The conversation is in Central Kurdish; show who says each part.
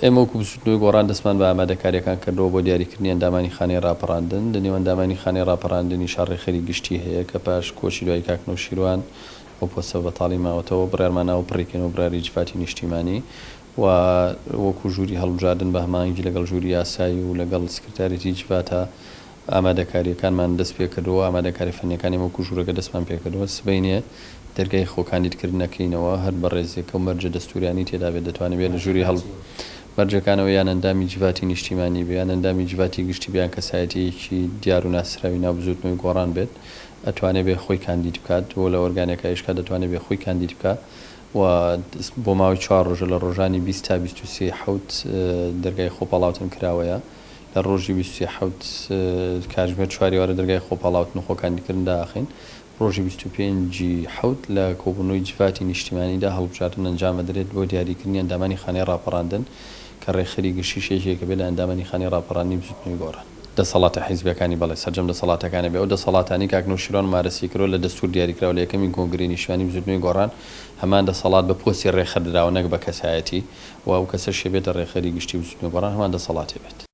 Speaker 1: ئێمە وەکو بچووکنەوەی گۆڕان دەستمان بە ئامادەکاریەکان کردەوە بۆ دیاریکردنی ئەندامانی خانەی ڕاپەڕاندن لەنێو ئەندامانی خانەی ڕاپەڕاندنی شارڕێخەری گشتی هەیە کە پاش کۆچی دوای کاک نەوشیروان بۆ پۆستە بەتاڵی ماوەتەوە بڕێرمانە و پڕێکێنەوە براری جفاتی نیشتیمانی و وەکو ژووری هەڵبژاردن بە هەماهەنگی لەگەڵ ژووری یاسایی و لەگەڵ سکرتاریەتی جفاتە ئامادەکاریەکانمان دەست پێ کردەوە ئامادەکاری فەنیەکانی وەکو ژوورەکە دەستمان پێ کردەوە سبەینێ دەرگای خۆکاندیدکردنەکەینەوە هەر بە ڕێزێکە و مەرجە دەستوریانی تێدا بێت دەتوانێت بێت لە ژووری هەڵ مەرجەکانەوە یان ئەندامی جیواتی نیشتیمانی بیان ئەندامی جیواتی گشتی بیان کەسایەتیەکی دیار و ناسراوی ناوبزوتنەوەی گۆڕان بێت ئەتوانێت بێ خۆی کاندید بکات بۆ لە ئۆرگانێکە ئێشکا دەتوانێت بێ خۆی کاندید بکات و بۆ ماوەی 4 ڕۆژە لە ڕۆژانی 20 تا 23 حوت دەرگای خۆپەڵاوتن کراوەیە لە ڕۆژی 23 حوت کاتژمێر 4 وارە دەرگای خۆپەڵاوتن و خۆکاندیدکردن داخین ڕۆژی 25 حوت لە کۆبوونەوەی جیواتی نیشتیمانیدا هەڵبژاردن ئەنجام دەدرێت بۆ دیاریکردنی ئەندامانی خانەی ڕاپەڕاندن کە ڕێخەری گشتی شێژێکە بێت لە ئەندامانی خانەی ڕاپەڕاندنی بچووکنەوەی گۆڕان دەسەڵاتە حیزبەکانی بەڵێ سەرجەم دەسەڵاتەکانە بێ ئەو دەسەڵاتانی کاک نەوشیروان مارەسی کردەوە لە دەستور دیاریکراوە لە یەکەمین کۆنگرەی نیشتیمانی بچووکنەوەی گۆڕان هەمان دەسەڵات بە پۆستی ڕێخەردراوە نەک بە کەسایەتی و ئەو کەسە شێبێتە ڕێخەری گشتی بچووکنەوەی گۆڕان هەمان دەسەڵاتێ بێت